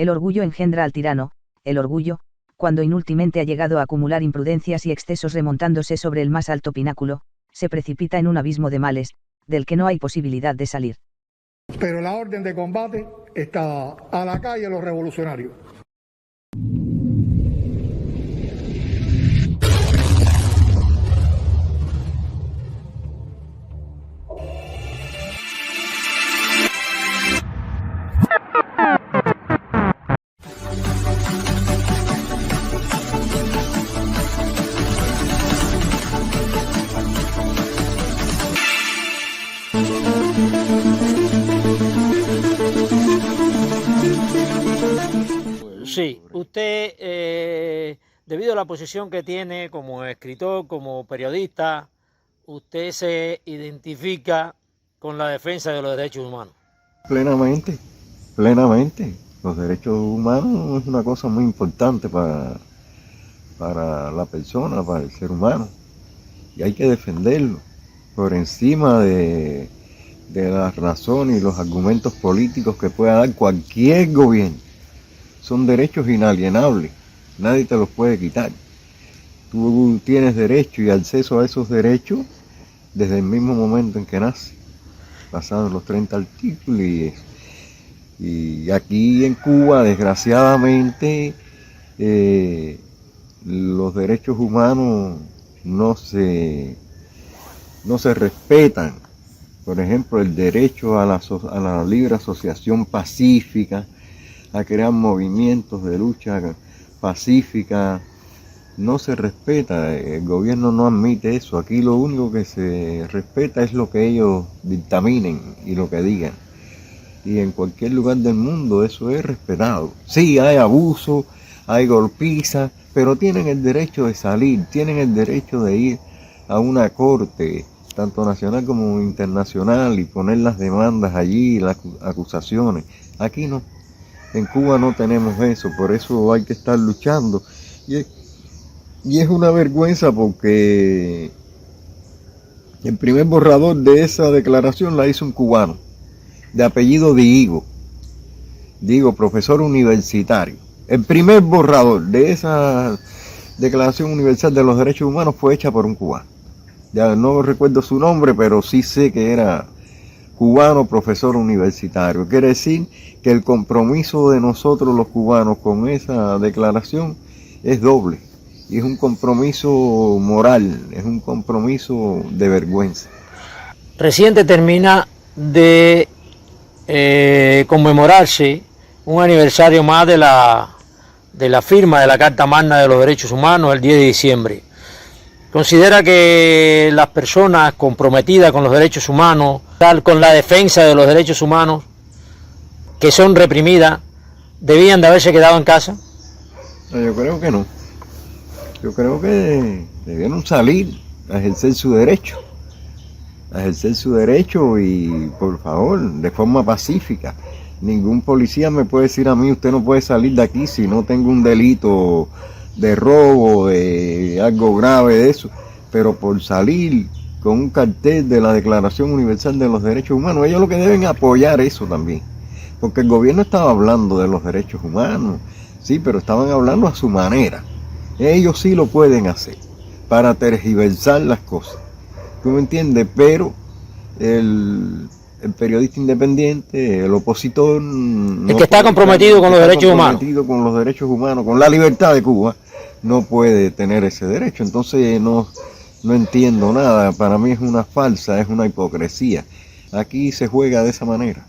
El orgullo engendra al tirano, el orgullo, cuando inútilmente ha llegado a acumular imprudencias y excesos remontándose sobre el más alto pináculo, se precipita en un abismo de males, del que no hay posibilidad de salir. Pero la orden de combate está a la calle los revolucionarios. Sí, usted, debido a la posición que tiene como escritor, como periodista, usted se identifica con la defensa de los derechos humanos. Plenamente, plenamente. Los derechos humanos es una cosa muy importante para la persona, para el ser humano. Y hay que defenderlo por encima de las razones y los argumentos políticos que pueda dar cualquier gobierno. Son derechos inalienables, nadie te los puede quitar. Tú tienes derecho y acceso a esos derechos desde el mismo momento en que naces, pasados los 30 artículos. Y aquí en Cuba, desgraciadamente, los derechos humanos no se respetan. Por ejemplo, el derecho a la libre asociación pacífica, a crear movimientos de lucha pacífica, no se respeta. El gobierno no admite eso. Aquí lo único que se respeta es lo que ellos dictaminen y lo que digan. Y en cualquier lugar del mundo eso es respetado. Sí, hay abuso, hay golpiza, pero tienen el derecho de salir, tienen el derecho de ir a una corte, tanto nacional como internacional, y poner las demandas allí, las acusaciones. Aquí no. En Cuba no tenemos eso, por eso hay que estar luchando. Y es una vergüenza porque el primer borrador de esa declaración la hizo un cubano, de apellido Diego, profesor universitario. El primer borrador de esa Declaración Universal de los Derechos Humanos fue hecha por un cubano. Ya no recuerdo su nombre, pero sí sé que era cubano, profesor universitario. Quiere decir que el compromiso de nosotros los cubanos con esa declaración es doble. Y es un compromiso moral, es un compromiso de vergüenza. Reciente termina de conmemorarse un aniversario más de la firma de la Carta Magna de los Derechos Humanos, el 10 de diciembre. Considera que las personas comprometidas con los derechos humanos, con la defensa de los derechos humanos, que son reprimidas, debían de haberse quedado en casa. Yo creo que no. Yo creo que debieron salir a ejercer su derecho. Y, por favor, de forma pacífica. Ningún policía me puede decir a mí, usted no puede salir de aquí si no tengo un delito de robo, de algo grave de eso. Pero por salir con un cartel de la Declaración Universal de los Derechos Humanos, ellos lo que deben apoyar eso también. Porque el gobierno estaba hablando de los derechos humanos, sí, pero estaban hablando a su manera. Ellos sí lo pueden hacer, para tergiversar las cosas. ¿Tú me entiendes? Pero el periodista independiente, el opositor... El que está comprometido con los derechos humanos. Con los derechos humanos, con la libertad de Cuba, no puede tener ese derecho. Entonces no entiendo nada. Para mí es una falsa, es una hipocresía. Aquí se juega de esa manera.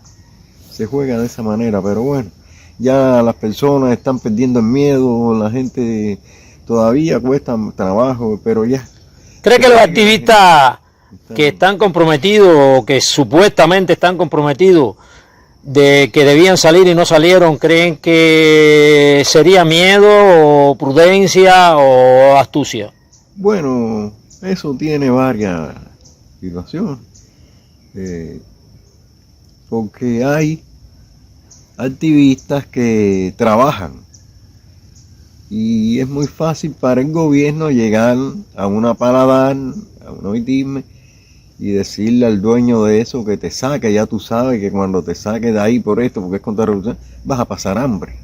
Pero bueno, ya las personas están perdiendo el miedo, la gente todavía cuesta trabajo, pero ya. ¿Cree que los activistas que están comprometidos o que supuestamente están comprometidos de que debían salir y no salieron, creen que sería miedo o prudencia o astucia? Bueno, eso tiene varias situaciones, porque hay activistas que trabajan y es muy fácil para el gobierno llegar a una paladar, a un oitisme, y decirle al dueño de eso que te saque. Ya tú sabes que cuando te saque de ahí por esto, porque es contra la revolución, vas a pasar hambre.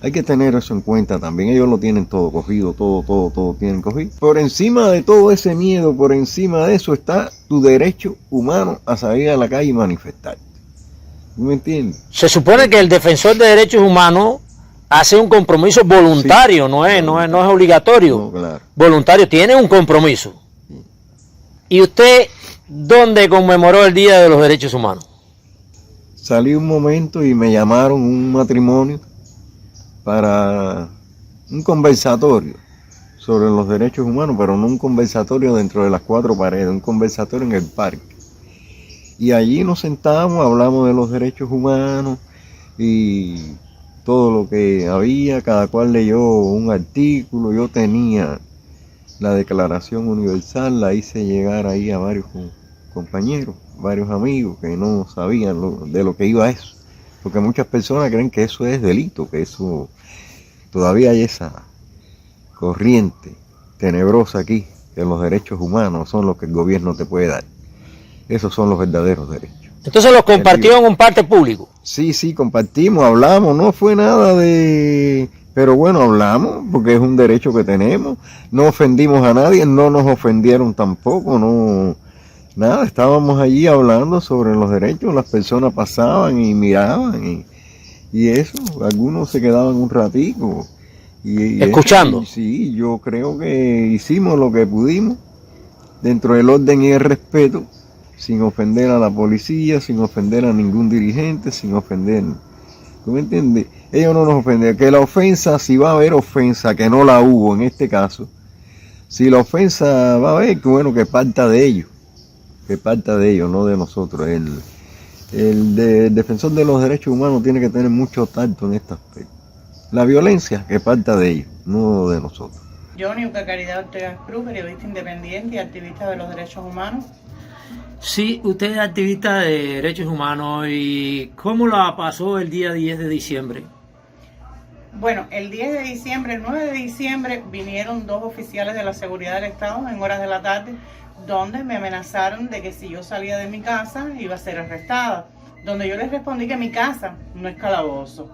Hay que tener eso en cuenta también. Ellos lo tienen todo cogido, todo tienen cogido. Por encima de todo ese miedo, por encima de eso está tu derecho humano a salir a la calle y manifestarte. ¿Tú me entiendes? Se supone que el defensor de derechos humanos hace un compromiso voluntario, sí, no es obligatorio. No, claro. Voluntario, tiene un compromiso. Sí. ¿Y usted dónde conmemoró el Día de los Derechos Humanos? Salí un momento y me llamaron un matrimonio para un conversatorio sobre los derechos humanos, pero no un conversatorio dentro de las cuatro paredes, un conversatorio en el parque. Y allí nos sentamos, hablamos de los derechos humanos y todo lo que había, cada cual leyó un artículo. Yo tenía la Declaración Universal, la hice llegar ahí a varios compañeros, varios amigos que no sabían de lo que iba eso. Porque muchas personas creen que eso es delito, que eso todavía hay esa corriente tenebrosa aquí, que los derechos humanos son los que el gobierno te puede dar. Esos son los verdaderos derechos. Entonces los compartió en un parte público. Sí, compartimos, hablamos, no fue nada de... Pero bueno, hablamos, porque es un derecho que tenemos. No ofendimos a nadie, no nos ofendieron tampoco, no... Nada, estábamos allí hablando sobre los derechos, las personas pasaban y miraban y eso, algunos se quedaban un ratico. ¿Escuchando? Sí, yo creo que hicimos lo que pudimos dentro del orden y el respeto, sin ofender a la policía, sin ofender a ningún dirigente, sin ofender. ¿Tú me entiendes? Ellos no nos ofenden. Que la ofensa, si va a haber ofensa, que no la hubo en este caso, si la ofensa va a haber, que bueno, que parta de ellos. Que parta de ellos, no de nosotros. El defensor de los derechos humanos tiene que tener mucho tacto en este aspecto. La violencia, que parta de ellos, no de nosotros. Yo, Niuka Caridad Ortega Cruz, periodista independiente y activista de los derechos humanos. Sí, usted es activista de derechos humanos. ¿Y cómo la pasó el día 10 de diciembre? Bueno, el 10 de diciembre, el 9 de diciembre, vinieron dos oficiales de la seguridad del Estado en horas de la tarde, donde me amenazaron de que si yo salía de mi casa iba a ser arrestada, donde yo les respondí que mi casa no es calabozo.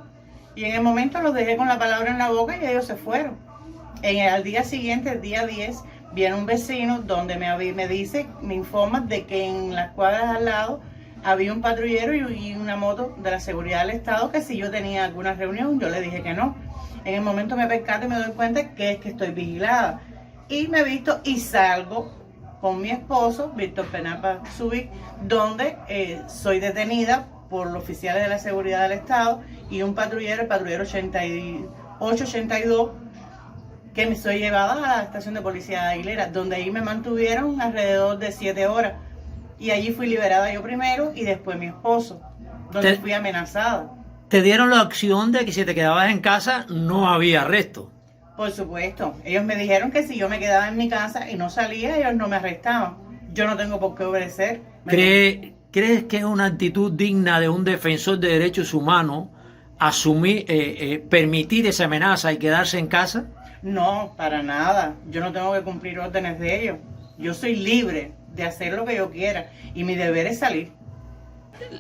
Y en el momento los dejé con la palabra en la boca y ellos se fueron. Al día siguiente, el día 10, viene un vecino donde me informa de que en las cuadras al lado había un patrullero y una moto de la seguridad del Estado, que si yo tenía alguna reunión, yo le dije que no. En el momento me percato y me doy cuenta que es que estoy vigilada. Y me visto y salgo con mi esposo, Víctor Penapa Subic, donde soy detenida por los oficiales de la seguridad del Estado y un patrullero, el patrullero 8882, que me soy llevada a la estación de policía de Aguilera, donde ahí me mantuvieron alrededor de 7 horas. Y allí fui liberada yo primero y después mi esposo, donde fui amenazada. ¿Te dieron la opción de que si te quedabas en casa no había arresto? Por supuesto, ellos me dijeron que si yo me quedaba en mi casa y no salía, ellos no me arrestaban. Yo no tengo por qué obedecer. ¿Crees que es una actitud digna de un defensor de derechos humanos permitir esa amenaza y quedarse en casa? No, para nada. Yo no tengo que cumplir órdenes de ellos. Yo soy libre de hacer lo que yo quiera y mi deber es salir.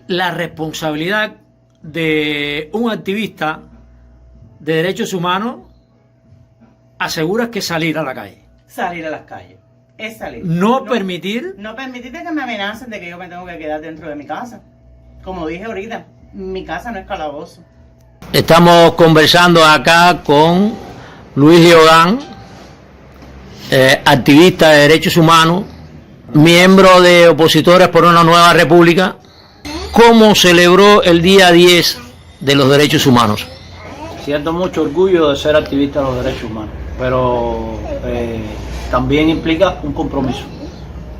La responsabilidad de un activista de derechos humanos aseguras que salir a la calle. Salir a las calles. Es salir. No permitir que me amenacen de que yo me tengo que quedar dentro de mi casa. Como dije ahorita, mi casa no es calabozo. Estamos conversando acá con Luis Leodán, activista de derechos humanos, miembro de Opositores por una Nueva República. ¿Cómo celebró el día 10 de los derechos humanos? Siento mucho orgullo de ser activista de los derechos humanos, pero también implica un compromiso,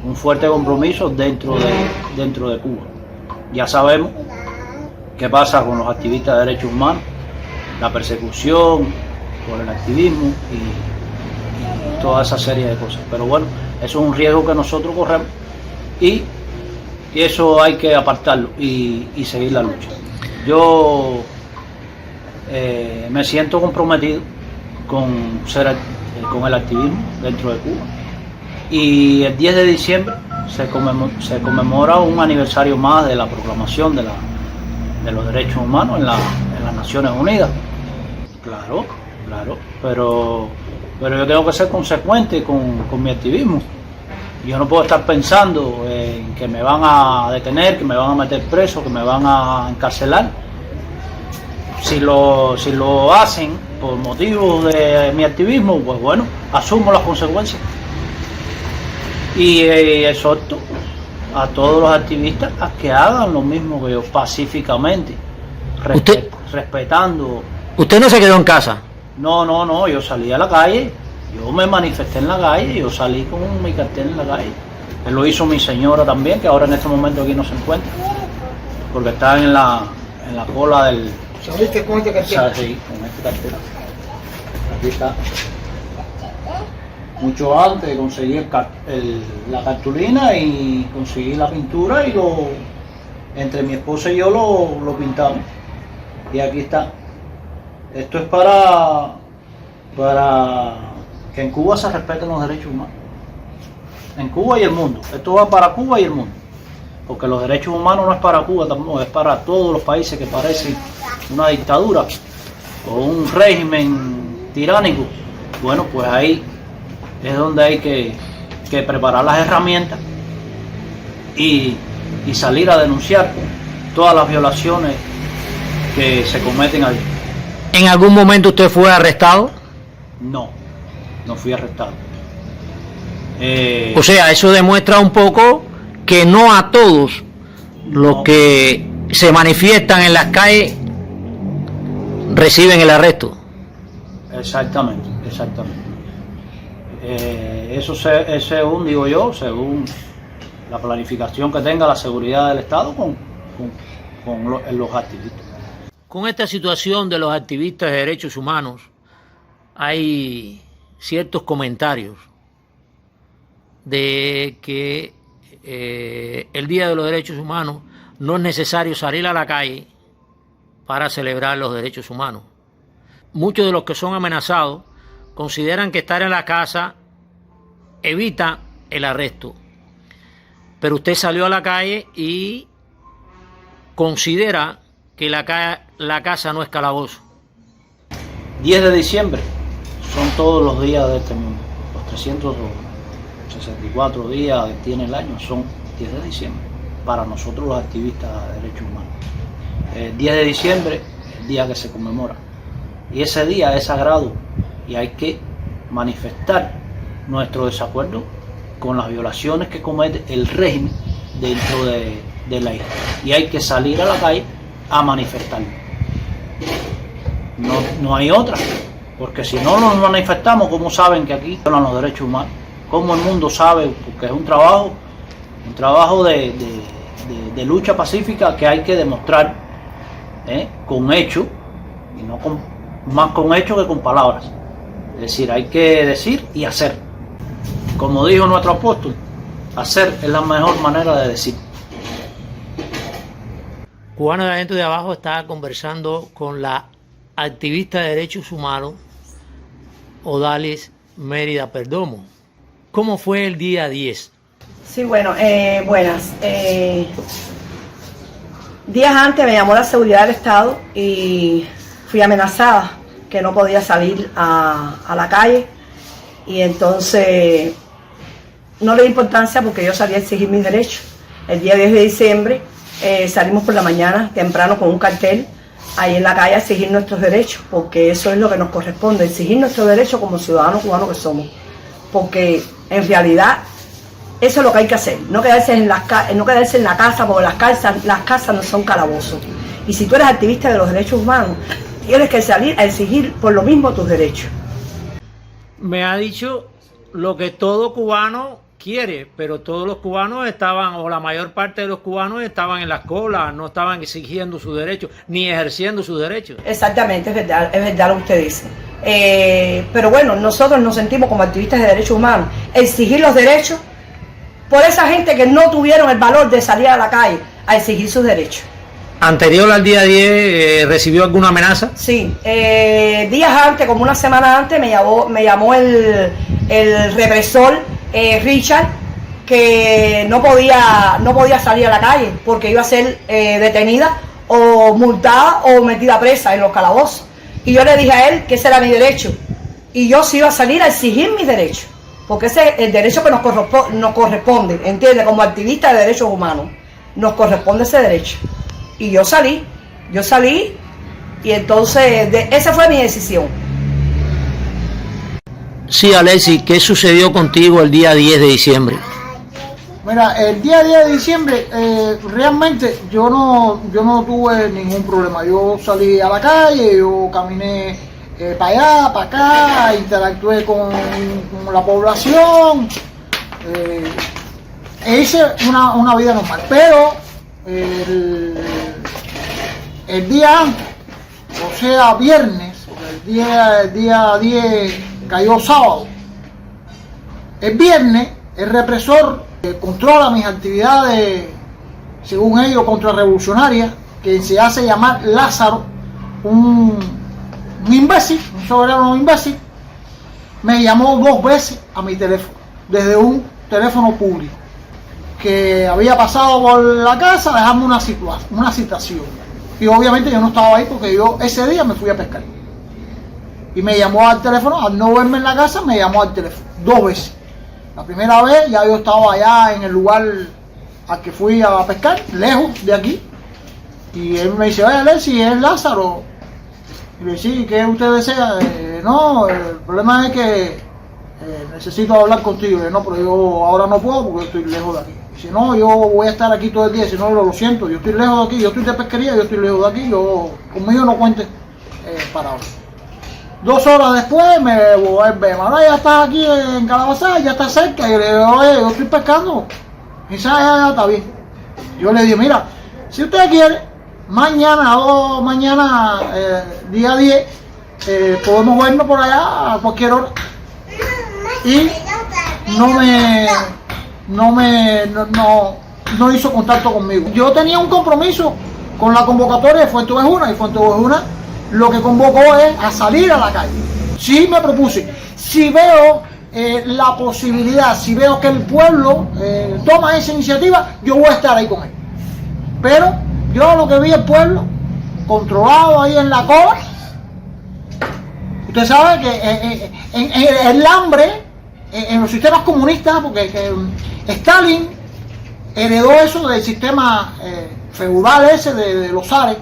un fuerte compromiso dentro de Cuba. Ya sabemos qué pasa con los activistas de derechos humanos, la persecución por el activismo y toda esa serie de cosas. Pero bueno, eso es un riesgo que nosotros corremos y eso hay que apartarlo y seguir la lucha. Yo me siento comprometido con el activismo dentro de Cuba. Y el 10 de diciembre se conmemora un aniversario más de la proclamación de los derechos humanos en las Naciones Unidas. Claro, pero yo tengo que ser consecuente con mi activismo. Yo no puedo estar pensando en que me van a detener, que me van a meter preso, que me van a encarcelar. Si lo hacen por motivos de mi activismo, pues bueno, asumo las consecuencias. Y exhorto a todos los activistas a que hagan lo mismo que yo, pacíficamente, respetando. ¿Usted no se quedó en casa? No, yo salí a la calle, yo me manifesté en la calle, yo salí con mi cartel en la calle. Lo hizo mi señora también, que ahora en este momento aquí no se encuentra, porque está en la cola del... ¿Saliste con este cartel? Sí, con este cartel. Aquí está. Mucho antes de conseguir la cartulina y conseguir la pintura, y entre mi esposa y yo lo pintamos. Y aquí está. Esto es para que en Cuba se respeten los derechos humanos. En Cuba y el mundo. Esto va para Cuba y el mundo. Porque los derechos humanos no es para Cuba tampoco, es para todos los países que parecen una dictadura o un régimen tiránico. Bueno, pues ahí es donde hay que preparar las herramientas y salir a denunciar todas las violaciones que se cometen allí. ¿En algún momento usted fue arrestado? No fui arrestado. O sea, eso demuestra un poco que no a todos los que se manifiestan en las calles reciben el arresto. Exactamente. Eso según digo yo, según la planificación que tenga la seguridad del Estado con los activistas. Con esta situación de los activistas de derechos humanos hay ciertos comentarios de que el Día de los Derechos Humanos no es necesario salir a la calle para celebrar los derechos humanos. Muchos de los que son amenazados consideran que estar en la casa evita el arresto. Pero usted salió a la calle y considera que la casa no es calabozo. 10 de diciembre son todos los días de este mundo. Los 364 días que tiene el año son 10 de diciembre para nosotros los activistas de derechos humanos. El 10 de diciembre es el día que se conmemora. Y ese día es sagrado y hay que manifestar nuestro desacuerdo con las violaciones que comete el régimen dentro de la isla. Y hay que salir a la calle a manifestarlo. No hay otra, porque si no nos manifestamos, ¿cómo saben que aquí violan los derechos humanos? ¿Cómo el mundo sabe? Porque es un trabajo de lucha pacífica que hay que demostrar con hechos, y no más con hechos que con palabras. Es decir, hay que decir y hacer. Como dijo nuestro apóstol, hacer es la mejor manera de decir. Cubano de Adentro y de Abajo está conversando con la activista de derechos humanos Odalis Mérida Perdomo. ¿Cómo fue el día 10? Sí, bueno, buenas. Días antes me llamó la seguridad del Estado y fui amenazada que no podía salir a la calle, y entonces no le di importancia porque yo salí a exigir mis derechos. El día 10 de diciembre salimos por la mañana temprano con un cartel ahí en la calle a exigir nuestros derechos, porque eso es lo que nos corresponde, exigir nuestros derechos como ciudadanos cubanos que somos, porque en realidad eso es lo que hay que hacer, no quedarse en la casa, porque las casas no son calabozos. Y si tú eres activista de los derechos humanos, tienes que salir a exigir por lo mismo tus derechos. Me ha dicho lo que todo cubano quiere, pero todos los cubanos estaban, o la mayor parte de los cubanos estaban en las colas, no estaban exigiendo sus derechos, ni ejerciendo sus derechos. Exactamente, es verdad lo que usted dice. Pero bueno, nosotros nos sentimos como activistas de derechos humanos, exigir los derechos por esa gente que no tuvieron el valor de salir a la calle a exigir sus derechos. ¿Anterior al día 10 recibió alguna amenaza? Sí, días antes, como una semana antes, me llamó el represor Richard, que no podía salir a la calle porque iba a ser detenida o multada o metida presa en los calabozos. Y yo le dije a él que ese era mi derecho. Y yo sí iba a salir a exigir mis derechos. Porque ese es el derecho que nos corresponde, ¿entiendes? Como activista de derechos humanos, nos corresponde ese derecho. Y yo salí y entonces esa fue mi decisión. Sí, Alexis, ¿qué sucedió contigo el día 10 de diciembre? Mira, el día 10 de diciembre realmente yo no tuve ningún problema. Yo salí a la calle, yo caminé para allá, para acá, interactué con la población, hice una vida normal. Pero el día antes, o sea viernes, el día 10 cayó sábado, el viernes el represor controla mis actividades, según ellos, contrarrevolucionarias, que se hace llamar Lázaro, un imbécil, un soberano imbécil, me llamó 2 veces a mi teléfono, desde un teléfono público, que había pasado por la casa a dejarme una citación. Y obviamente yo no estaba ahí porque yo ese día me fui a pescar. Y me llamó al teléfono, al no verme en la casa, me llamó al teléfono 2 veces. La primera vez ya yo estaba allá en el lugar al que fui a pescar, lejos de aquí. Y él me dice, oye, Alexis, es Lázaro. Y le dije, sí, ¿qué usted desea? No, el problema es que necesito hablar contigo. No, pero yo ahora no puedo porque yo estoy lejos de aquí. Si no, yo voy a estar aquí todo el día. Si no, lo siento, yo estoy lejos de aquí. Yo estoy de pesquería, yo estoy lejos de aquí. Conmigo no cuente para ahora. 2 horas después me vuelve, ahora ya estás aquí en Calabazá, ya estás cerca. Y le digo, oye, yo estoy pescando. Y dice, ya está bien. Yo le digo, mira, si usted quiere, mañana, día 10, podemos vernos por allá a cualquier hora. Y no hizo contacto conmigo. Yo tenía un compromiso con la convocatoria de Fuente Ovejuna, y Fuente Ovejuna lo que convocó es a salir a la calle. Sí me propuse, si veo la posibilidad, si veo que el pueblo toma esa iniciativa, yo voy a estar ahí con él. Pero yo lo que vi el pueblo controlado ahí en la cola. Usted sabe que el hambre en los sistemas comunistas, porque Stalin heredó eso del sistema feudal ese de los zares,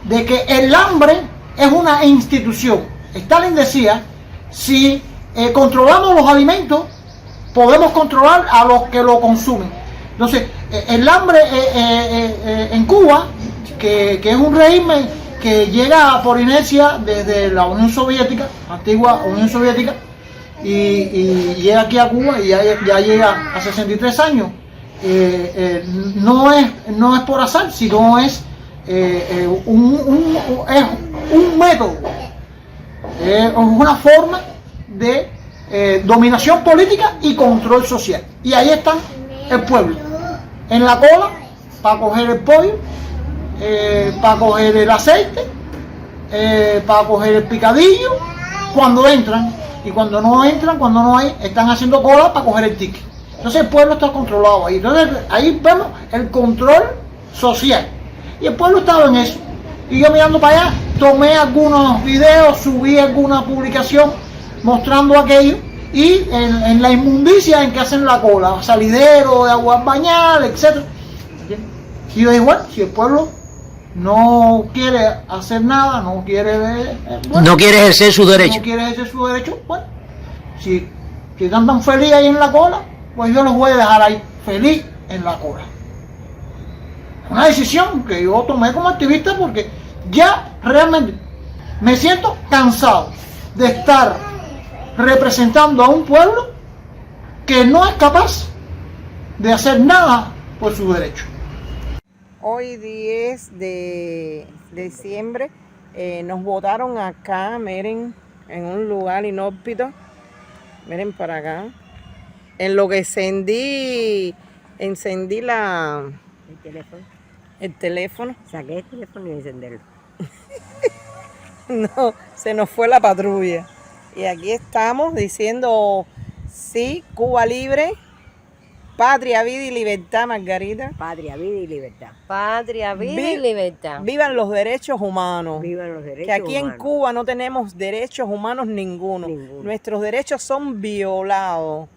de que el hambre es una institución. Stalin decía, si controlamos los alimentos, podemos controlar a los que lo consumen. Entonces, el hambre en Cuba, que es un régimen que llega por inercia desde la Unión Soviética, antigua Unión Soviética, y llega aquí a Cuba y ya llega a 63 años, no es por azar, sino es un método, es una forma de dominación política y control social. Y ahí está el pueblo, en la cola, para coger el pollo, para coger el aceite, para coger el picadillo, cuando entran, y cuando no entran, cuando no hay, están haciendo cola para coger el ticket. Entonces el pueblo está controlado ahí. Entonces ahí vemos el control social. Y el pueblo estaba en eso. Y yo mirando para allá, tomé algunos videos, subí alguna publicación mostrando aquello. Y en la inmundicia en que hacen la cola, salidero de aguas bañadas, etc. Y yo dije, bueno, si el pueblo no quiere hacer nada, no quiere no quiere ejercer su derecho. No quiere ejercer su derecho, bueno, si están tan felices ahí en la cola, pues yo los voy a dejar ahí, feliz en la cola. Una decisión que yo tomé como activista porque ya realmente me siento cansado de estar representando a un pueblo que no es capaz de hacer nada por su derecho. Hoy 10 de diciembre nos votaron acá, miren, en un lugar inhóspito, miren para acá, en lo que encendí el teléfono. Saqué el teléfono y encenderlo. No, se nos fue la patrulla. Y aquí estamos diciendo sí, Cuba libre, Patria, vida y libertad, Margarita. Patria, vida y libertad. Patria, vida y libertad. Vivan los derechos humanos. Vivan los derechos que aquí humanos. en Cuba no tenemos derechos humanos ninguno. Nuestros derechos son violados.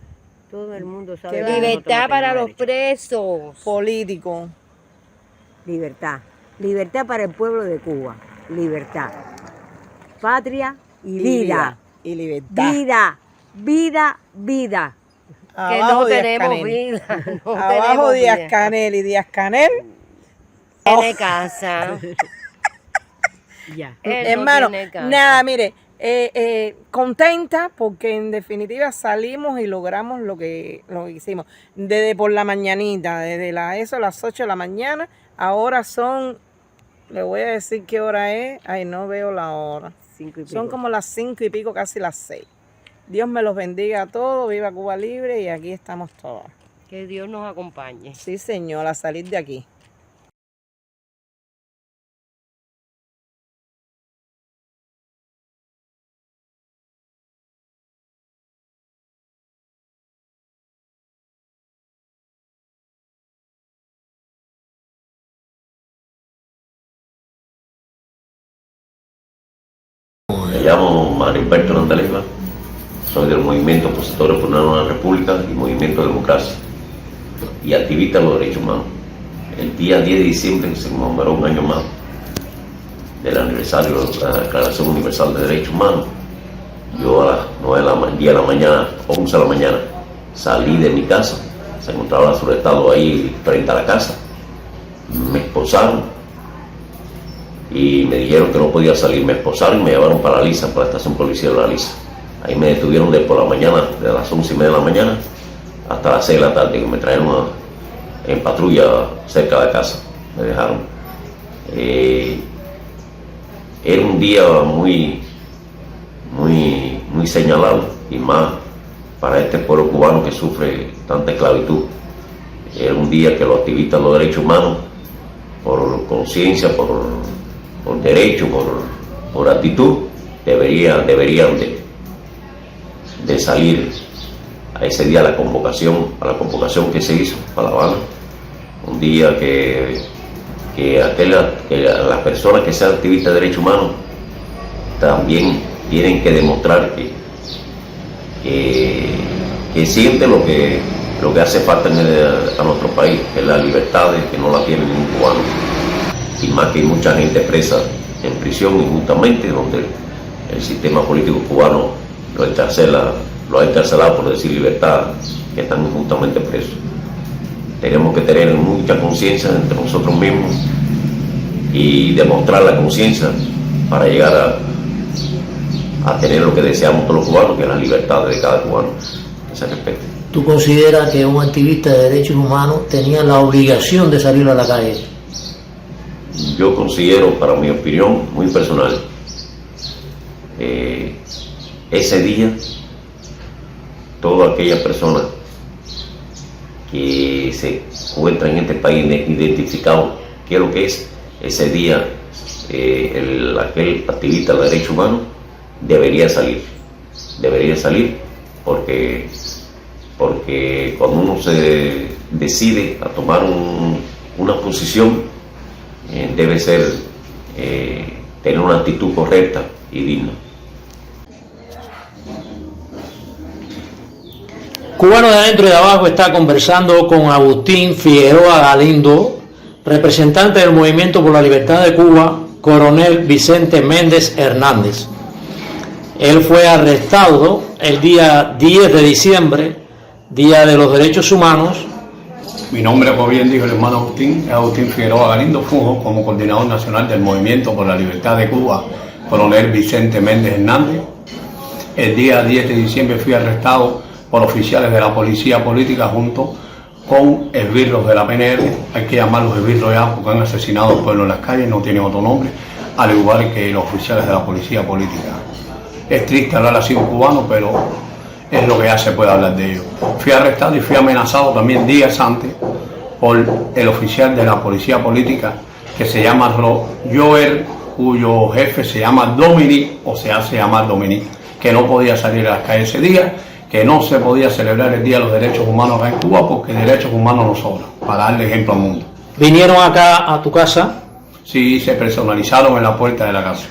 Todo el mundo sabe. Que libertad para los presos. Políticos. Libertad. Libertad para el pueblo de Cuba. Libertad. Patria y vida. Y libertad. Vida, vida, vida. Que no tenemos vida. No Abajo Díaz-Canel y Díaz-Canel tiene casa. Ya. Hermano, nada, mire, contenta porque en definitiva salimos y logramos lo que hicimos. Desde por la mañanita, desde las 8 de la mañana, ahora son, le voy a decir qué hora es, ay, no veo la hora. Son como las 5 y pico, casi las 6. Dios me los bendiga a todos, viva Cuba libre y aquí estamos todos. Que Dios nos acompañe. Sí, señor, a salir de aquí. Me llamo Mario-Humberto Nandaleva, soy del Movimiento Opositores por una Nueva República y Movimiento Democracia y activista de los derechos humanos. El día 10 de diciembre se conmemoró un año más del aniversario de la Declaración Universal de Derechos Humanos. Yo a las 9 de la mañana, 11 de la mañana, salí de mi casa, se encontraba el surestado ahí frente a la casa, me esposaron y me dijeron que no podía salir, me esposaron y me llevaron para la Lisa, para la estación policial de la Lisa. Ahí me detuvieron de por la mañana, de las 11:30 de la mañana hasta las 6 de la tarde, que me trajeron en patrulla cerca de casa, me dejaron. Era un día muy señalado, y más para este pueblo cubano que sufre tanta esclavitud. Era un día que los activistas de los derechos humanos, por conciencia, por derecho, por actitud, deberían de salir a ese día a la convocación que se hizo para La Habana. Un día que las personas que sean activistas de derechos humanos también tienen que demostrar que sienten lo que hace falta a nuestro país, que es la libertad, que no la tiene ningún cubano. Y más que hay mucha gente presa en prisión injustamente, donde el sistema político cubano lo ha encarcelado por decir libertad, que están injustamente presos. Tenemos que tener mucha conciencia entre nosotros mismos y demostrar la conciencia para llegar a tener lo que deseamos todos los cubanos, que es la libertad de cada cubano, que se respete. ¿Tú consideras que un activista de derechos humanos tenía la obligación de salir a la calle? Yo considero, para mi opinión muy personal, ese día, todas aquellas personas que se encuentran en este país identificados qué es lo que es, ese día aquel activista de derechos humanos debería salir porque cuando uno se decide a tomar una posición, debe ser tener una actitud correcta y digna. Cubano de Adentro y de Abajo está conversando con Agustín Figueroa Galindo, representante del Movimiento por la Libertad de Cuba, Coronel Vicente Méndez Hernández. Él fue arrestado el día 10 de diciembre, Día de los Derechos Humanos. Mi nombre, como bien dijo el hermano Agustín, es Agustín Figueroa Galindo, funjo como coordinador nacional del Movimiento por la Libertad de Cuba, Coronel Vicente Méndez Hernández. El día 10 de diciembre fui arrestado por oficiales de la policía política junto con esbirros de la PNR, hay que llamarlos esbirros ya porque han asesinado al pueblo en las calles, no tienen otro nombre, al igual que los oficiales de la policía política. Es triste hablar así un cubano, pero es lo que ya se puede hablar de ello. Fui arrestado y fui amenazado también días antes por el oficial de la policía política que se llama Joel, cuyo jefe se llama Dominic, o se hace llamar Dominic, que no podía salir a las calles ese día, que no se podía celebrar el Día de los Derechos Humanos acá en Cuba porque derechos humanos no sobran, para darle ejemplo al mundo. ¿Vinieron acá a tu casa? Sí, se personalizaron en la puerta de la casa.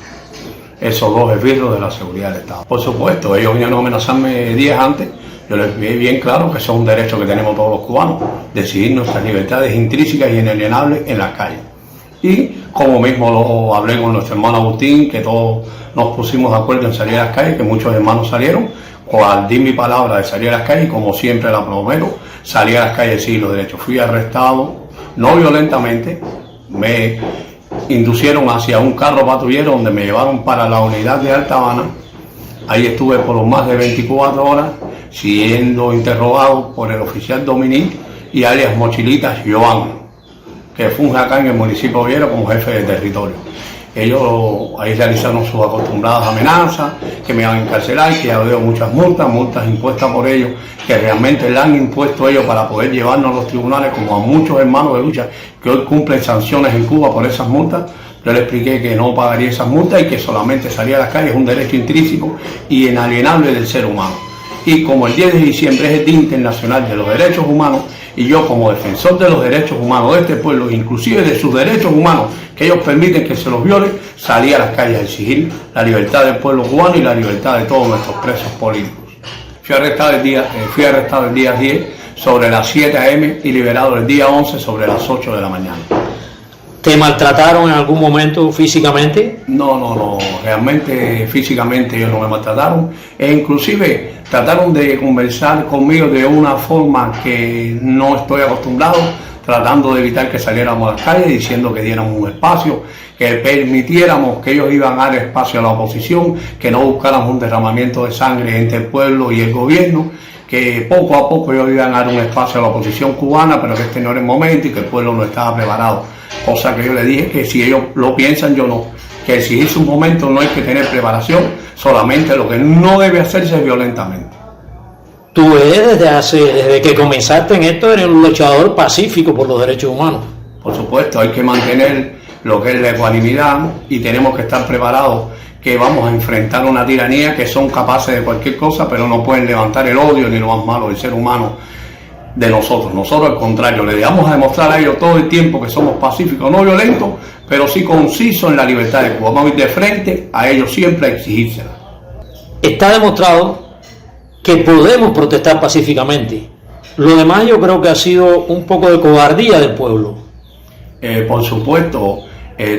Esos dos esbirros de la seguridad del Estado. Por supuesto, ellos vinieron a amenazarme días antes. Yo les vi bien claro que eso es un derecho que tenemos todos los cubanos, decidir nuestras libertades intrínsecas y inalienables en las calles. Y como mismo lo hablé con nuestro hermano Agustín, que todos nos pusimos de acuerdo en salir a las calles, que muchos hermanos salieron, cual di mi palabra de salir a las calles, como siempre la prometo, salí a las calles y los derechos. Fui arrestado, no violentamente, me inducieron hacia un carro patrullero donde me llevaron para la unidad de Alta Habana. Ahí estuve por más de 24 horas siendo interrogado por el oficial Dominique y alias Mochilitas Joan, que funge acá en el municipio de Oviedo como jefe de territorio. Ellos ahí realizaron sus acostumbradas amenazas, que me iban a encarcelar, que ya veo muchas multas impuestas por ellos, que realmente le han impuesto ellos para poder llevarnos a los tribunales, como a muchos hermanos de lucha que hoy cumplen sanciones en Cuba por esas multas. Yo le expliqué que no pagaría esas multas y que solamente salir a las calles es un derecho intrínseco y inalienable del ser humano. Y como el 10 de diciembre es el Día Internacional de los Derechos Humanos, y yo como defensor de los derechos humanos de este pueblo, inclusive de sus derechos humanos, que ellos permiten que se los viole, salí a las calles a exigir la libertad del pueblo cubano y la libertad de todos nuestros presos políticos. Fui arrestado el día 10 sobre las 7 a.m. y liberado el día 11 sobre las 8 de la mañana. ¿Te maltrataron en algún momento físicamente? No, realmente físicamente ellos no me maltrataron, e inclusive trataron de conversar conmigo de una forma que no estoy acostumbrado, tratando de evitar que saliéramos a las calles, diciendo que diéramos un espacio, que permitiéramos que ellos iban a dar espacio a la oposición, que no buscáramos un derramamiento de sangre entre el pueblo y el gobierno, que poco a poco ellos iban a dar un espacio a la oposición cubana, pero que este no era el momento y que el pueblo no estaba preparado. Cosa que yo le dije que si ellos lo piensan, yo no. Que exigirse un momento no hay que tener preparación, solamente lo que no debe hacerse es violentamente. Tú eres desde que comenzaste en esto, eres un luchador pacífico por los derechos humanos. Por supuesto, hay que mantener lo que es la ecuanimidad y tenemos que estar preparados que vamos a enfrentar una tiranía que son capaces de cualquier cosa, pero no pueden levantar el odio ni lo más malo del ser humano de nosotros. Nosotros al contrario, le vamos a demostrar a ellos todo el tiempo que somos pacíficos, no violentos, pero sí concisos en la libertad de Cuba. Vamos a ir de frente a ellos siempre a exigírsela. Está demostrado que podemos protestar pacíficamente. Lo demás yo creo que ha sido un poco de cobardía del pueblo. Por supuesto,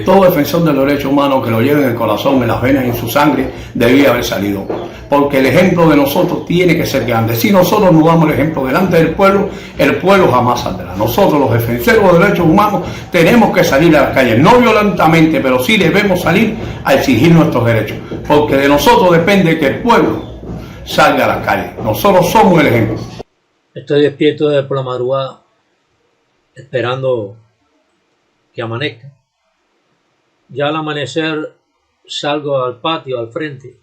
todo defensor de los derechos humanos que lo lleve en el corazón, en las venas y en su sangre, debía haber salido. Porque el ejemplo de nosotros tiene que ser grande. Si nosotros no damos el ejemplo delante del pueblo, el pueblo jamás saldrá. Nosotros, los defensores de los derechos humanos, tenemos que salir a las calles, no violentamente, pero sí debemos salir a exigir nuestros derechos. Porque de nosotros depende que el pueblo salga a las calles. Nosotros somos el ejemplo. Estoy despierto desde por la madrugada, esperando que amanezca. Ya al amanecer salgo al patio, al frente,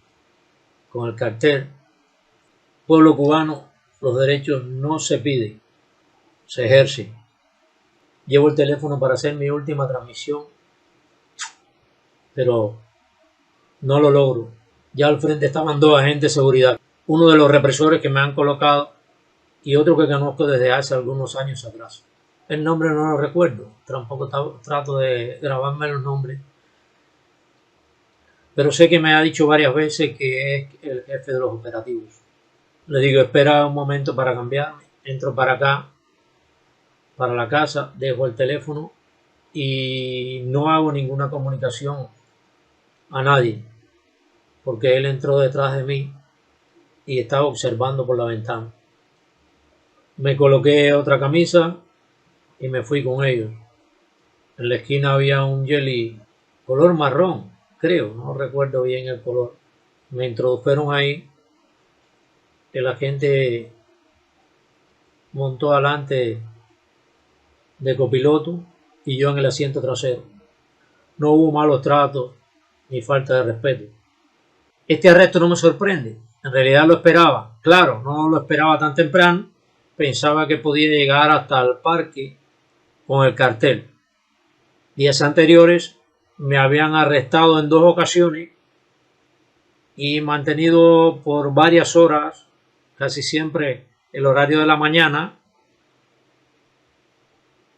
con el cartel: pueblo cubano, los derechos no se piden, se ejercen. Llevo el teléfono para hacer mi última transmisión, pero no lo logro. Ya al frente estaban dos agentes de seguridad, uno de los represores que me han colocado y otro que conozco desde hace algunos años atrás. El nombre no lo recuerdo, tampoco trato de grabarme los nombres, pero sé que me ha dicho varias veces que es el jefe de los operativos. Le digo: espera un momento para cambiarme. Entro para acá, para la casa, dejo el teléfono y no hago ninguna comunicación a nadie, porque él entró detrás de mí y estaba observando por la ventana. Me coloqué otra camisa y me fui con ellos. En la esquina había un jelly color marrón, creo, no recuerdo bien el color. Me introdujeron ahí. El agente montó adelante de copiloto y yo en el asiento trasero. No hubo malos tratos ni falta de respeto. Este arresto no me sorprende. En realidad lo esperaba. Claro, no lo esperaba tan temprano. Pensaba que podía llegar hasta el parque con el cartel. Días anteriores me habían arrestado en 2 ocasiones y mantenido por varias horas casi siempre el horario de la mañana,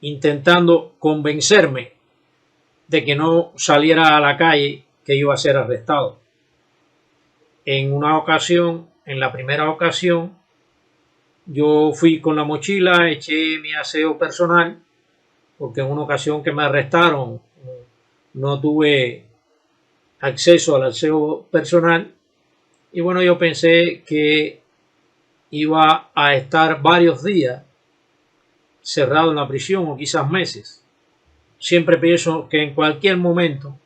intentando convencerme de que no saliera a la calle, que iba a ser arrestado. En una ocasión, en la primera ocasión, yo fui con la mochila, eché mi aseo personal, porque en una ocasión que me arrestaron no tuve acceso al aseo personal. Y bueno, yo pensé que iba a estar varios días cerrado en la prisión o quizás meses. Siempre pienso que en cualquier momento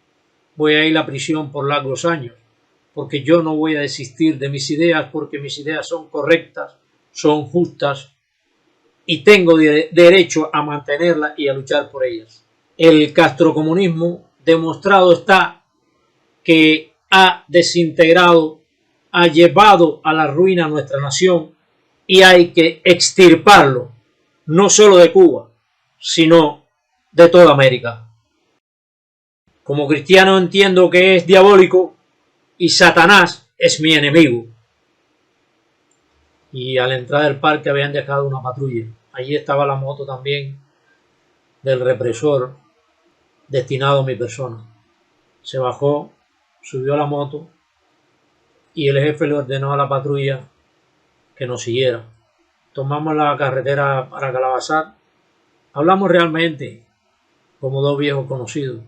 voy a ir a la prisión por largos años, porque yo no voy a desistir de mis ideas, porque mis ideas son correctas, son justas y tengo derecho a mantenerlas y a luchar por ellas. El castrocomunismo demostrado está que ha desintegrado, ha llevado a la ruina a nuestra nación y hay que extirparlo, no solo de Cuba, sino de toda América. Como cristiano entiendo que es diabólico y Satanás es mi enemigo. Y a la entrada del parque habían dejado una patrulla. Allí estaba la moto también del represor destinado a mi persona. Se bajó, subió a la moto y el jefe le ordenó a la patrulla que nos siguiera. Tomamos la carretera para Calabazar. Hablamos realmente como dos viejos conocidos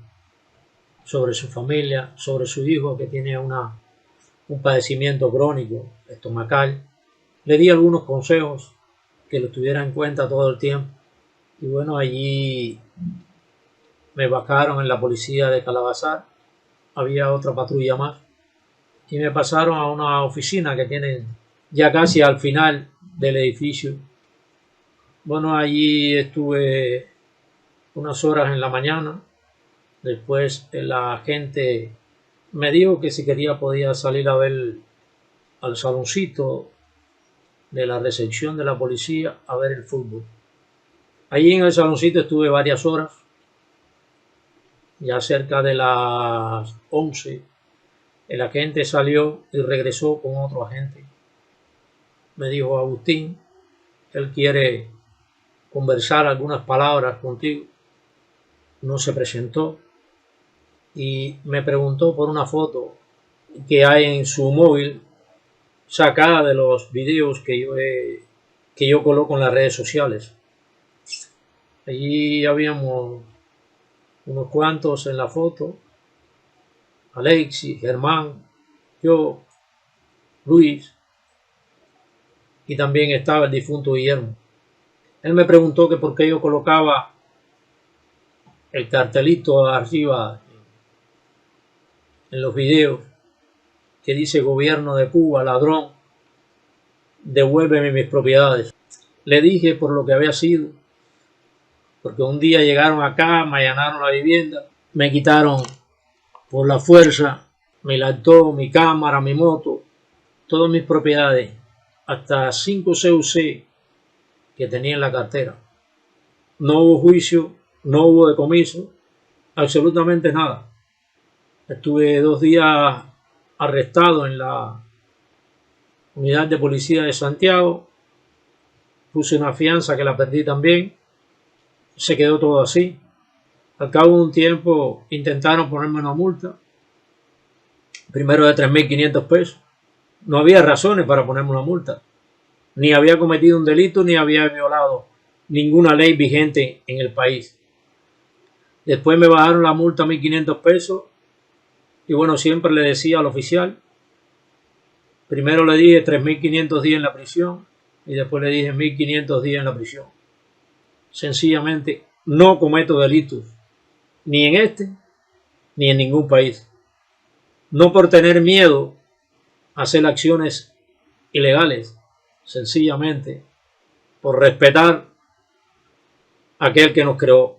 sobre su familia, sobre su hijo que tiene un padecimiento crónico estomacal. Le di algunos consejos que lo tuviera en cuenta todo el tiempo. Y bueno, allí me vacaron en la policía de Calabazar. Había otra patrulla más. Y me pasaron a una oficina que tienen ya casi al final del edificio. Bueno, allí estuve unas horas en la mañana. Después la gente me dijo que si quería podía salir a ver al saloncito de la recepción de la policía a ver el fútbol. Allí en el saloncito estuve varias horas. Ya cerca de las 11 el agente salió y regresó con otro agente. Me dijo: Agustín, él quiere conversar algunas palabras contigo. No se presentó y me preguntó por una foto que hay en su móvil sacada de los videos que yo coloco en las redes sociales. Allí habíamos unos cuantos en la foto: Alexis, Germán, yo, Luis, y también estaba el difunto Guillermo. Él me preguntó que por qué yo colocaba el cartelito arriba en los videos que dice: Gobierno de Cuba, ladrón, devuélveme mis propiedades. Le dije por lo que había sido, porque un día llegaron acá, me allanaron la vivienda, me quitaron por la fuerza mi laptop, mi cámara, mi moto, todas mis propiedades, hasta 5 CUC que tenía en la cartera. No hubo juicio, no hubo decomiso, absolutamente nada. Estuve 2 días arrestado en la unidad de policía de Santiago. Puse una fianza que la perdí también. Se quedó todo así. Al cabo de un tiempo intentaron ponerme una multa, primero de 3.500 pesos. No había razones para ponerme una multa. Ni había cometido un delito, ni había violado ninguna ley vigente en el país. Después me bajaron la multa a 1.500 pesos. Y bueno, siempre le decía al oficial, primero le dije 3.500 días en la prisión y después le dije 1.500 días en la prisión. Sencillamente no cometo delitos, ni en este, ni en ningún país. No por tener miedo a hacer acciones ilegales, sencillamente por respetar a aquel que nos creó.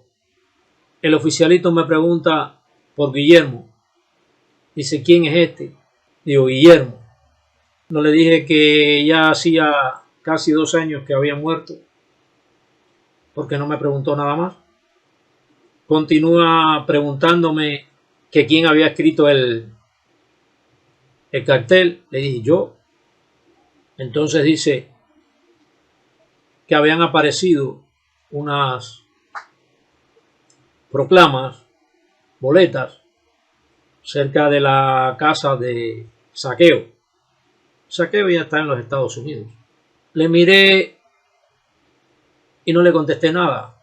El oficialito me pregunta por Guillermo. Dice: ¿quién es este? Digo: Guillermo. No le dije que ya hacía casi 2 años que había muerto, porque no me preguntó nada más. Continúa preguntándome que quién había escrito el cartel. Le dije: yo. Entonces dice: que habían aparecido unas proclamas, boletas, cerca de la casa de Saqueo. Saqueo ya está en los Estados Unidos. Le miré y no le contesté nada.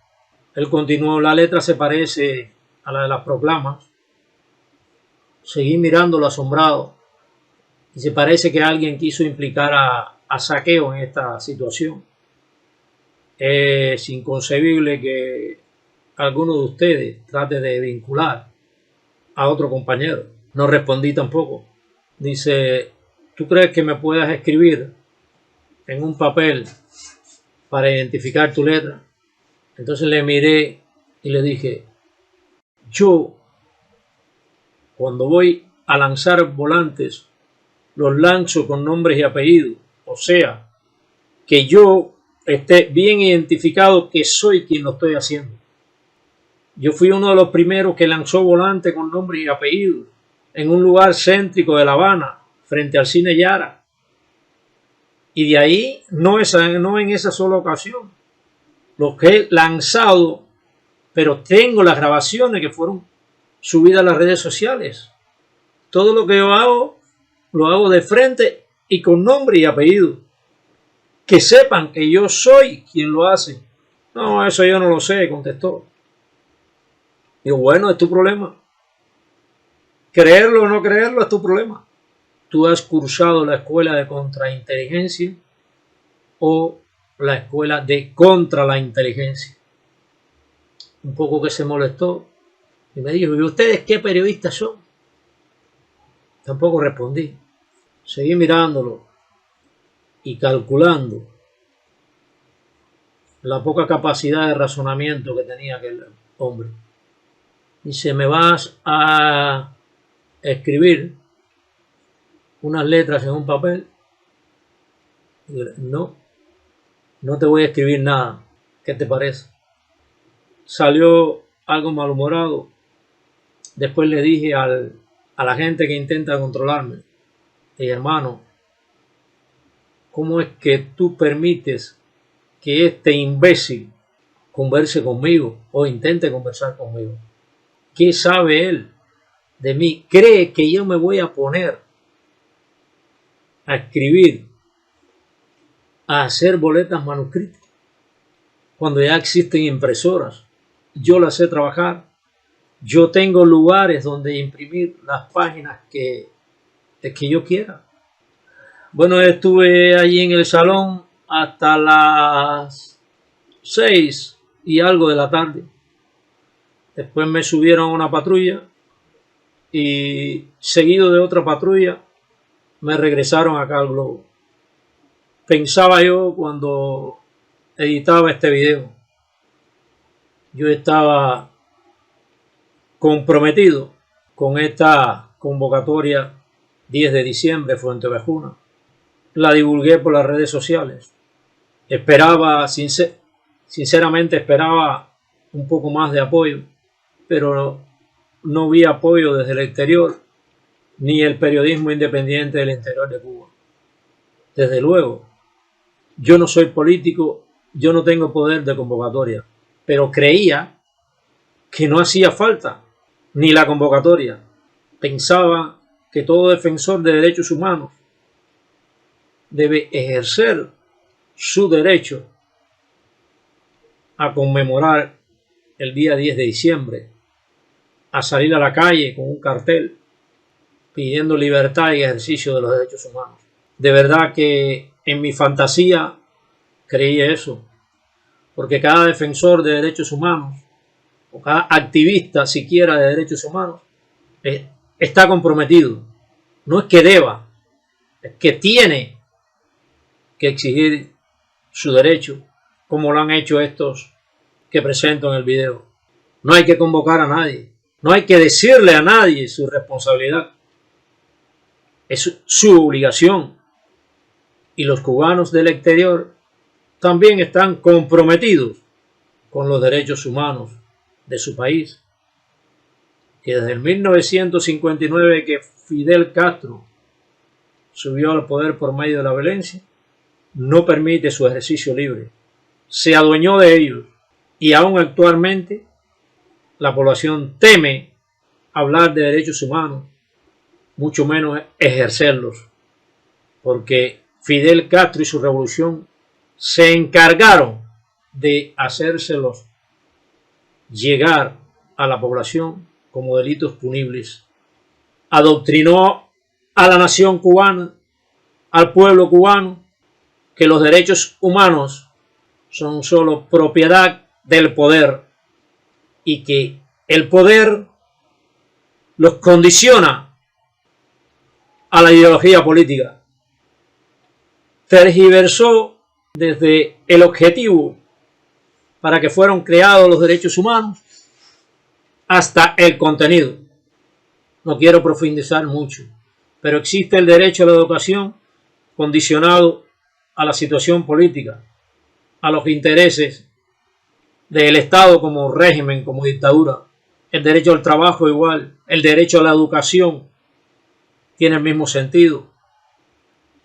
Él continuó, la letra se parece a la de las proclamas. Seguí mirándolo asombrado y se parece que alguien quiso implicar a Saqueo en esta situación. Es inconcebible que alguno de ustedes trate de vincular a otro compañero. No respondí tampoco. Dice, ¿tú crees que me puedas escribir en un papel para identificar tu letra? Entonces le miré y le dije, yo cuando voy a lanzar volantes los lanzo con nombres y apellidos, o sea, que yo esté bien identificado que soy quien lo estoy haciendo. Yo fui uno de los primeros que lanzó volantes con nombres y apellidos en un lugar céntrico de La Habana, frente al cine Yara. Y de ahí, no en esa sola ocasión, los que he lanzado, pero tengo las grabaciones que fueron subidas a las redes sociales. Todo lo que yo hago, lo hago de frente y con nombre y apellido. Que sepan que yo soy quien lo hace. No, eso yo no lo sé, contestó. Digo, bueno, es tu problema. Creerlo o no creerlo es tu problema. Tú has cursado la escuela de contrainteligencia o la escuela de contra la inteligencia. Un poco que se molestó y me dijo, ¿y ustedes qué periodistas son? Tampoco respondí. Seguí mirándolo y calculando la poca capacidad de razonamiento que tenía aquel hombre. Dice, ¿me vas a escribir unas letras en un papel? Y no, no te voy a escribir nada. ¿Qué te parece? Salió algo malhumorado. Después le dije a la gente que intenta controlarme, hermano, ¿cómo es que tú permites que este imbécil converse conmigo o intente conversar conmigo? ¿Qué sabe él de mí? ¿Cree que yo me voy a poner a escribir, a hacer boletas manuscritas cuando ya existen impresoras? Yo las sé trabajar. Yo tengo lugares donde imprimir las páginas que yo quiera. Bueno, estuve allí en el salón hasta las 6 y algo de la tarde. Después me subieron a una patrulla y seguido de otra patrulla me regresaron acá al Globo. Pensaba yo cuando editaba este video, yo estaba comprometido con esta convocatoria 10 de diciembre, Fuenteovejuna. La divulgué por las redes sociales. Esperaba, sinceramente esperaba un poco más de apoyo, pero no vi apoyo desde el exterior, ni el periodismo independiente del interior de Cuba. Desde luego, yo no soy político, yo no tengo poder de convocatoria, pero creía que no hacía falta ni la convocatoria. Pensaba que todo defensor de derechos humanos debe ejercer su derecho a conmemorar el día 10 de diciembre, a salir a la calle con un cartel pidiendo libertad y ejercicio de los derechos humanos. De verdad que en mi fantasía creí eso, porque cada defensor de derechos humanos o cada activista siquiera de derechos humanos está comprometido. No es que deba, es que tiene que exigir su derecho, como lo han hecho estos que presento en el video. No hay que convocar a nadie, no hay que decirle a nadie su responsabilidad. Es su obligación. Y los cubanos del exterior también están comprometidos con los derechos humanos de su país, que desde el 1959 que Fidel Castro subió al poder por medio de la violencia, no permite su ejercicio libre. se adueñó de ellos y aún actualmente la población teme hablar de derechos humanos, mucho menos ejercerlos, porque Fidel Castro y su revolución se encargaron de hacérselos llegar a la población como delitos punibles. Adoctrinó a la nación cubana, al pueblo cubano, que los derechos humanos son solo propiedad del poder y que el poder los condiciona a la ideología política. Tergiversó desde el objetivo para que fueron creados los derechos humanos hasta el contenido. No quiero profundizar mucho, pero existe el derecho a la educación condicionado a la situación política, a los intereses del Estado como régimen, como dictadura. El derecho al trabajo igual, el derecho a la educación tiene el mismo sentido.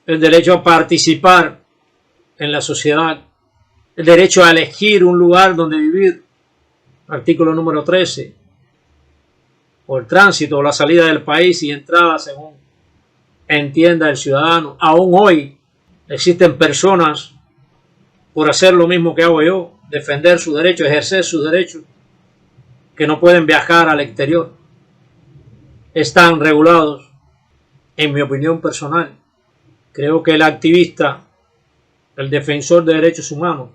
El derecho a participar en la sociedad, el derecho a elegir un lugar donde vivir, artículo número 13, o el tránsito o la salida del país y entrada según entienda el ciudadano. Aún hoy existen personas, por hacer lo mismo que hago yo, defender sus derechos, ejercer sus derechos, que no pueden viajar al exterior. Están regulados, en mi opinión personal. Creo que el activista, el defensor de derechos humanos,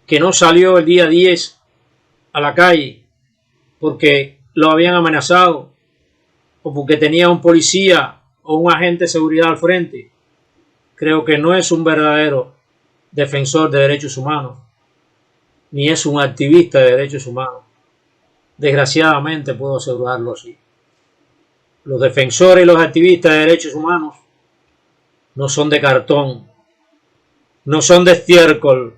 que no salió el día 10 a la calle porque lo habían amenazado o porque tenía un policía o un agente de seguridad al frente, creo que no es un verdadero defensor de derechos humanos, ni es un activista de derechos humanos. Desgraciadamente puedo asegurarlo así. Los defensores y los activistas de derechos humanos no son de cartón, no son de estiércol,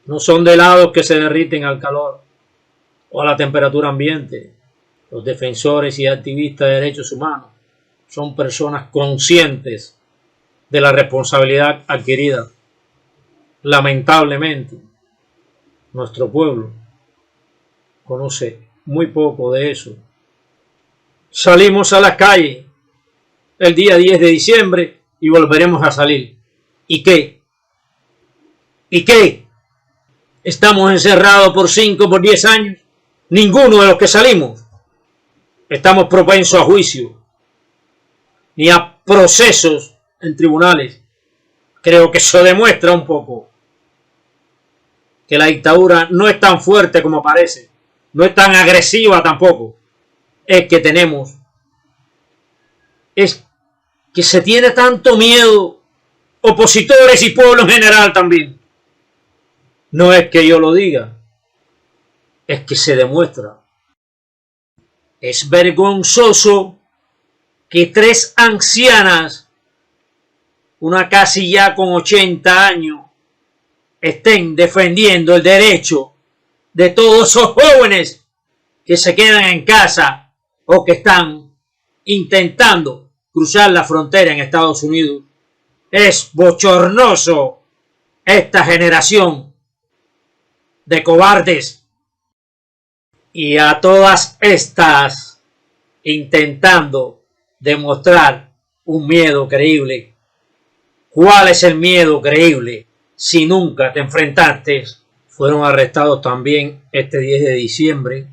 no son de helados que se derriten al calor o a la temperatura ambiente. Los defensores y activistas de derechos humanos son personas conscientes de la responsabilidad adquirida. Lamentablemente, nuestro pueblo conoce muy poco de eso. Salimos a la calle el día 10 de diciembre y volveremos a salir. ¿Y qué? ¿Y qué? ¿Estamos encerrados por 5, por 10 años? Ninguno de los que salimos estamos propensos a juicio ni a procesos en tribunales. Creo que eso demuestra un poco que la dictadura no es tan fuerte como parece, no es tan agresiva tampoco. Es que es que se tiene tanto miedo, opositores y pueblo en general también. No es que yo lo diga, es que se demuestra. Es vergonzoso que 3 ancianas, una casi ya con 80 años, estén defendiendo el derecho de todos esos jóvenes que se quedan en casa o que están intentando cruzar la frontera en Estados Unidos. Es bochornoso esta generación de cobardes. Y a todas estas intentando demostrar un miedo creíble. ¿Cuál es el miedo creíble si nunca te enfrentaste? Fueron arrestados también este 10 de diciembre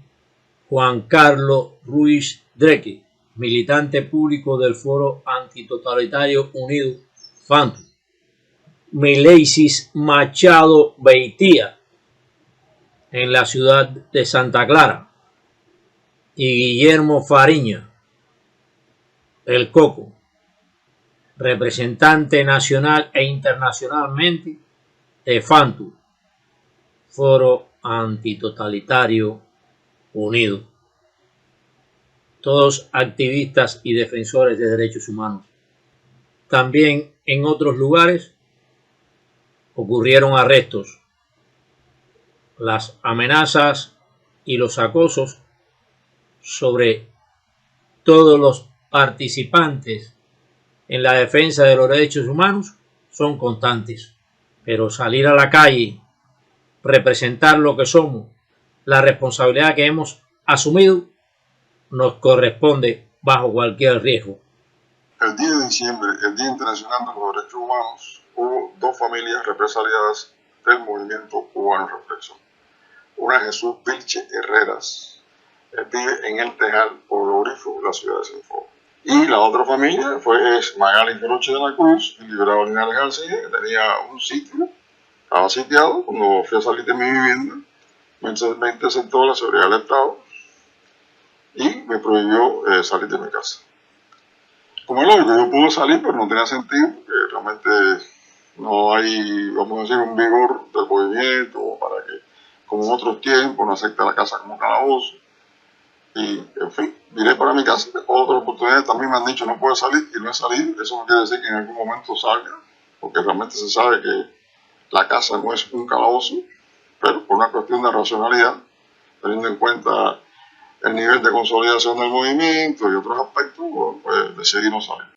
Juan Carlos Ruiz Dreque, militante público del Foro Antitotalitario Unido, FANTU, Mileisis Machado Beitía, en la ciudad de Santa Clara, y Guillermo Fariña, el Coco, representante nacional e internacionalmente de FANTU, Foro Antitotalitario Unido. Todos activistas y defensores de derechos humanos. También en otros lugares ocurrieron arrestos. Las amenazas y los acosos sobre todos los participantes en la defensa de los derechos humanos son constantes. Pero salir a la calle representar lo que somos, la responsabilidad que hemos asumido, nos corresponde bajo cualquier riesgo. El 10 de diciembre, el Día Internacional de los Derechos Humanos, hubo dos familias represaliadas del movimiento cubano Reflexión. Una, Jesús Vilche Herreras, él vive en El Tejal, Pueblo Grifo, la ciudad de Cienfuegos. Y la otra familia es Magali Feroche de la Cruz, el liberado Linares García, que tenía un sitio, estaba sitiado. Cuando fui a salir de mi vivienda, me interceptó la seguridad del Estado y me prohibió salir de mi casa. Como es lógico, yo pude salir, pero no tenía sentido, porque realmente no hay, vamos a decir, un vigor del movimiento para que, como en otros tiempos, no acepte la casa como calabozo. Y, en fin, miré para mi casa. Otras oportunidades también me han dicho no puede salir y no he salido. Eso no quiere decir que en algún momento salga, porque realmente se sabe que la casa no es un calabozo, pero por una cuestión de racionalidad, teniendo en cuenta el nivel de consolidación del movimiento y otros aspectos, pues decidí no salir.